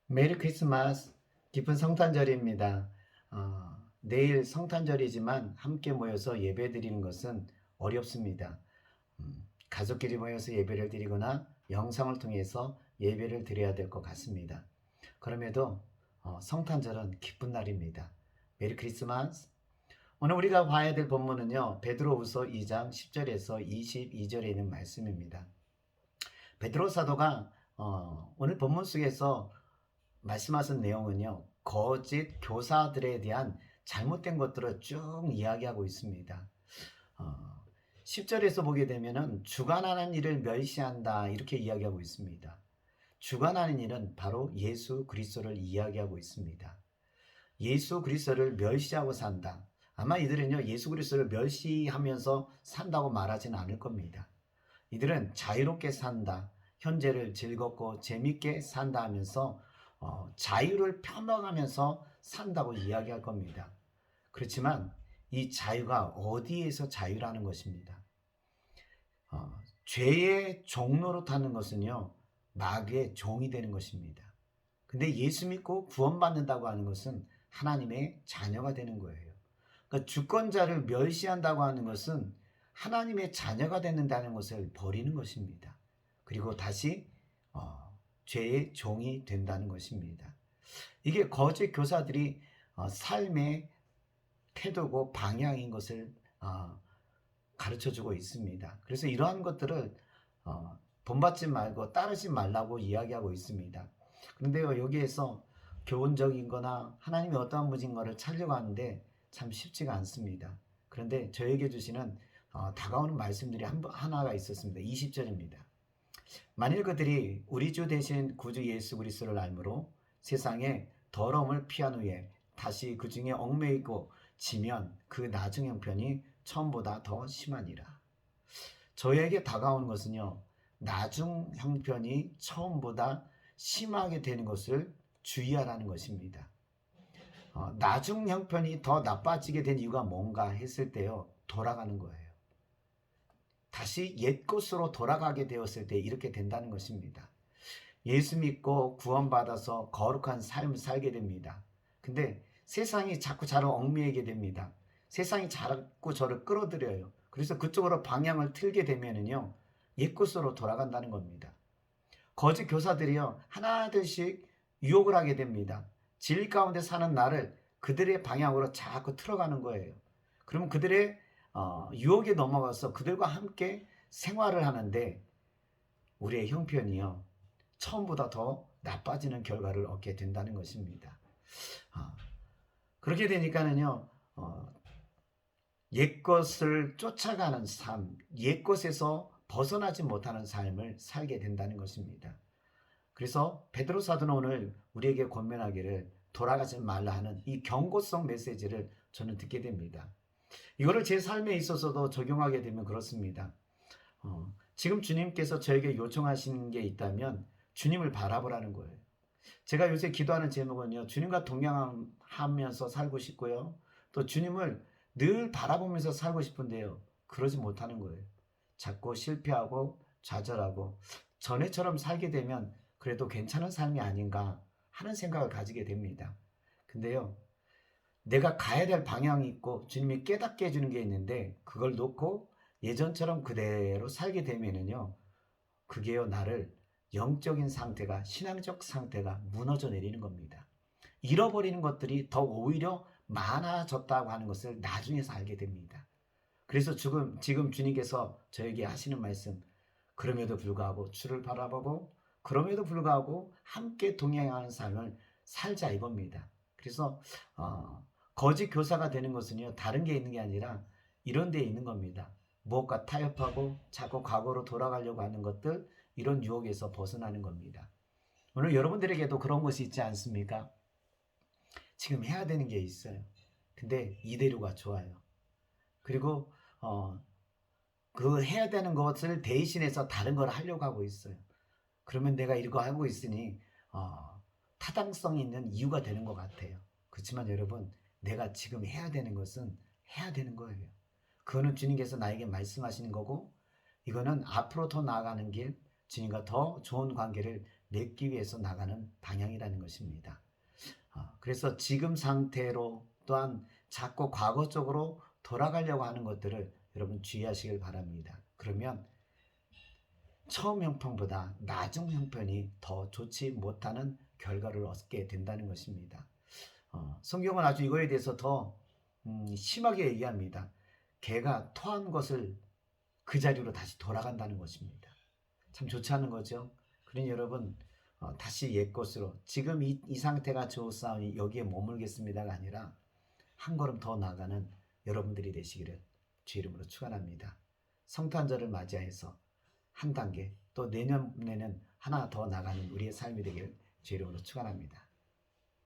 메리 크리스마스. 기쁜 성탄절입니다. 내일 성탄절이지만 함께 모여서 예배 드리는 것은 어렵습니다. 가족끼리 모여서 예배를 드리거나 영상을 통해서 예배를 드려야 될 것 같습니다. 그럼에도 성탄절은 기쁜 날입니다. 메리 크리스마스. 오늘 우리가 봐야 될 본문은요, 베드로후서 2장 10절에서 22절에 있는 말씀입니다. 베드로 사도가 오늘 본문 속에서 말씀하신 내용은요, 거짓 교사들에 대한 잘못된 것들을 쭉 이야기하고 있습니다. 어, 10절에서 보게 되면은 주관하는 일을 멸시한다 이렇게 이야기하고 있습니다. 주관하는 일은 바로 예수 그리스도를 이야기하고 있습니다. 예수 그리스도를 멸시하고 산다. 아마 이들은요, 예수 그리스도를 멸시하면서 산다고 말하지는 않을 겁니다. 이들은 자유롭게 산다, 현재를 즐겁고 재밌게 산다 하면서 자유를 펴먹으면서 산다고 이야기할 겁니다. 그렇지만 이 자유가 어디에서 자유라는 것입니다. 죄의 종로로 타는 것은요, 마귀의 종이 되는 것입니다. 근데 예수 믿고 구원받는다고 하는 것은 하나님의 자녀가 되는 거예요. 그러니까 주권자를 멸시한다고 하는 것은 하나님의 자녀가 된다는 것을 버리는 것입니다. 그리고 다시 죄의 종이 된다는 것입니다. 이게 거짓 교사들이 삶의 태도고 방향인 것을 가르쳐주고 있습니다. 그래서 이러한 것들을 본받지 말고 따르지 말라고 이야기하고 있습니다. 그런데요, 여기에서 교훈적인 거나 하나님이 어떠한 분인 것을 찾으려고 하는데 참 쉽지가 않습니다. 그런데 저에게 주시는 다가오는 말씀들이 하나가 있었습니다. 20절입니다. 만일 그들이 우리 주 대신 구주 예수 그리스도를 알므로 세상에 더러움을 피한 후에 다시 그 중에 얽매이고 지면 그 나중 형편이 처음보다 더 심하니라. 저에게 다가오는 것은요, 나중 형편이 처음보다 심하게 되는 것을 주의하라는 것입니다. 나중 형편이 더 나빠지게 된 이유가 뭔가 했을 때요, 돌아가는 거예요. 다시 옛 곳으로 돌아가게 되었을 때 이렇게 된다는 것입니다. 예수 믿고 구원받아서 거룩한 삶을 살게 됩니다. 근데 세상이 자꾸 저를 얽매이게 됩니다. 세상이 자꾸 저를 끌어들여요. 그래서 그쪽으로 방향을 틀게 되면은요, 옛 곳으로 돌아간다는 겁니다. 거짓 교사들이요, 하나둘씩 유혹을 하게 됩니다. 진리 가운데 사는 나를 그들의 방향으로 자꾸 틀어가는 거예요. 그러면 그들의 유혹에 넘어가서 그들과 함께 생활을 하는데 우리의 형편이요, 처음보다 더 나빠지는 결과를 얻게 된다는 것입니다. 그렇게 되니까는요, 옛것을 쫓아가는 삶, 옛것에서 벗어나지 못하는 삶을 살게 된다는 것입니다. 그래서 베드로 사도는 오늘 우리에게 권면하기를 돌아가지 말라 하는 이 경고성 메시지를 저는 듣게 됩니다. 이거를 제 삶에 있어서도 적용하게 되면 그렇습니다. 지금 주님께서 저에게 요청하시는 게 있다면 주님을 바라보라는 거예요. 제가 요새 기도하는 제목은요, 주님과 동행하면서 살고 싶고요, 또 주님을 늘 바라보면서 살고 싶은데요, 그러지 못하는 거예요. 자꾸 실패하고 좌절하고 전에처럼 살게 되면 그래도 괜찮은 삶이 아닌가 하는 생각을 가지게 됩니다. 근데요, 내가 가야 될 방향이 있고 주님이 깨닫게 해주는 게 있는데 그걸 놓고 예전처럼 그대로 살게 되면은요, 그게요, 나를 영적인 상태가, 신앙적 상태가 무너져 내리는 겁니다. 잃어버리는 것들이 더 오히려 많아졌다고 하는 것을 나중에서 알게 됩니다. 그래서 지금 주님께서 저에게 하시는 말씀, 그럼에도 불구하고 주를 바라보고 그럼에도 불구하고 함께 동행하는 삶을 살자 이겁니다. 그래서 거짓 교사가 되는 것은요, 다른 게 있는 게 아니라 이런 데 있는 겁니다. 무엇과 타협하고 자꾸 과거로 돌아가려고 하는 것들, 이런 유혹에서 벗어나는 겁니다. 오늘 여러분들에게도 그런 것이 있지 않습니까? 지금 해야 되는 게 있어요. 근데 이대로가 좋아요. 그리고 그 해야 되는 것을 대신해서 다른 걸 하려고 하고 있어요. 그러면 내가 이거 하고 있으니 타당성 있는 이유가 되는 것 같아요. 그렇지만 여러분, 내가 지금 해야 되는 것은 해야 되는 거예요. 그거는 주님께서 나에게 말씀하시는 거고, 이거는 앞으로 더 나아가는 길, 주님과 더 좋은 관계를 맺기 위해서 나가는 방향이라는 것입니다. 그래서 지금 상태로 또한 자꾸 과거 쪽으로 돌아가려고 하는 것들을 여러분 주의하시길 바랍니다. 그러면 처음 형편보다 나중 형편이 더 좋지 못하는 결과를 얻게 된다는 것입니다. 성경은 아주 이거에 대해서 더 심하게 얘기합니다. 개가 토한 것을 그 자리로 다시 돌아간다는 것입니다. 참 좋지 않은 거죠. 그러니 여러분 다시 옛 것으로 지금 이 상태가 좋사오니 여기에 머물겠습니다가 아니라 한 걸음 더 나아가는 여러분들이 되시기를 주 이름으로 축원합니다. 성탄절을 맞이해서 한 단계 또 내년에는 하나 더 나가는 우리의 삶이 되기를 주 이름으로 축원합니다.